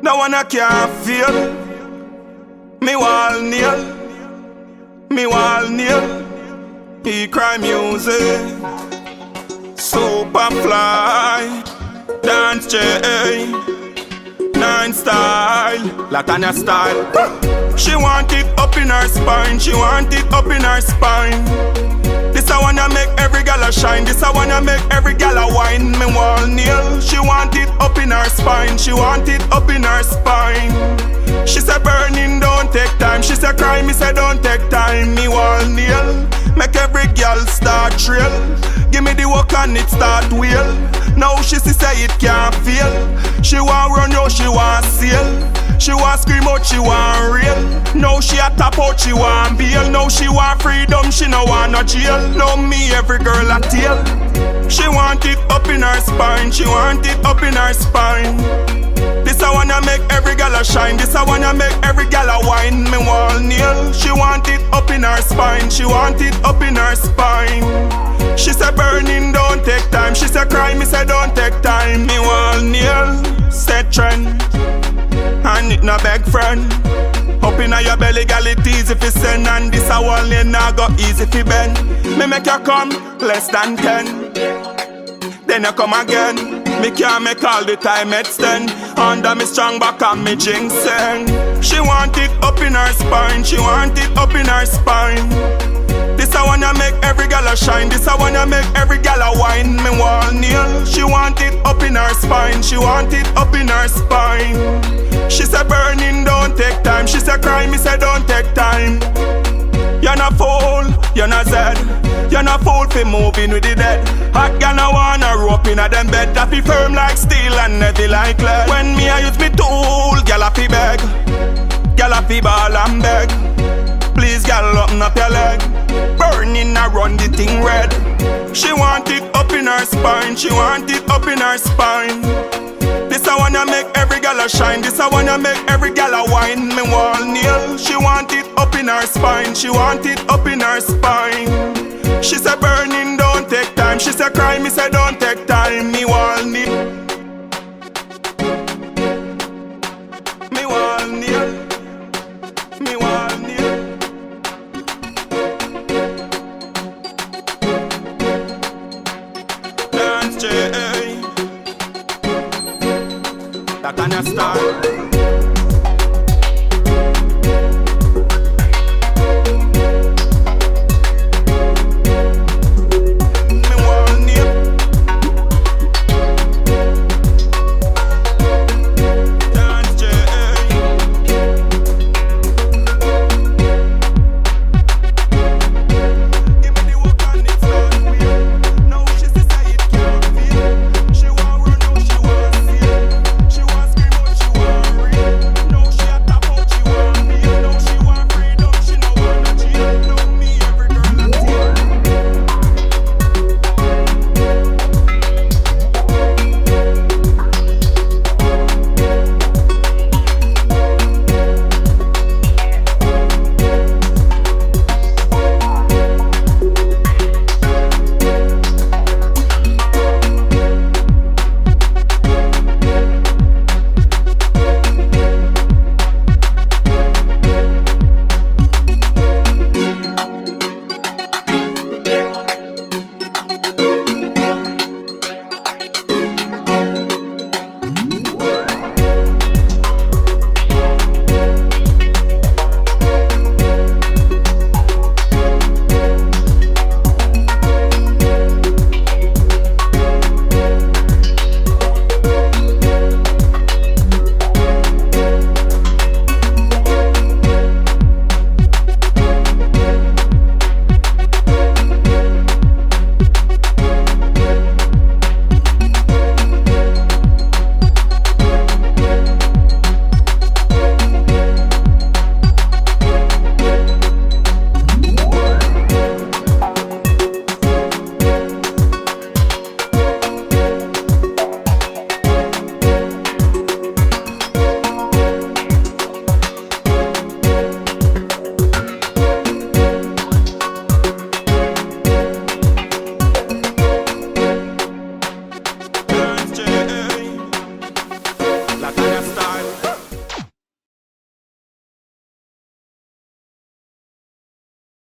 No one I can't feel. Me wall nail. He cry music. Superfly. Dance J. Nine style. Latonya Style. She want it up in her spine. She want it up in her spine. This I wanna make every gal a shine. This I wanna make every gal a whine. Me wall nail. She want it up in her spine. She want it up in her spine. She said burning don't take time. She said cry, me say don't take time. Me wall nail. Make every gal start trail. Give me the work and it start wheel. Now she say it can't fail. She want run out, she want sail. She want scream out, she want real. Now she a tap out, she want bail. Now she want freedom, she no want no jail. Now me every girl a tail. She want it up in her spine. She want it up in her spine. This I wanna make every gal a shine. This I wanna make every gal a whine. Me wall nail. She want it up in her spine. She want it up in her spine. She said burning don't take time. She said cry, me say don't take time. Me wall nail. Set trend. And it no beg friend. Up inna your belly, gal, it easy fi send. And this a one lane now go easy fi bend. Me make you come less than 10. Then you come again. Me can't make all the time extend. Under me strong back and me ginseng. She want it up in her spine. She want it up in her spine. This I wanna make every gal a shine. This I wanna make every gal a whine. Me wall nail. She want it up in her spine. She want it up in her spine. She said burning don't take time. She said cry, me say don't take time. You're not fool, you're not zed. You're not fool for moving with the dead. Hot gal no wanna rope in a them bed. That be firm like steel and heavy like lead. When me I use me tool, gal a fi beg. Gal a fi ball and beg. Please gal open up your leg. Burning a run the thing red. She want it up in her spine. She want it up in her spine. This I wanna make every gal a shine. This I wanna make every gal a whine. Me wall nail. She want it up in her spine. She want it up in her spine. She said burning don't take time. She said cry, me say don't take time. Me wall nail. Me wall nail. Me wall nail. Dance J. Latonya Style.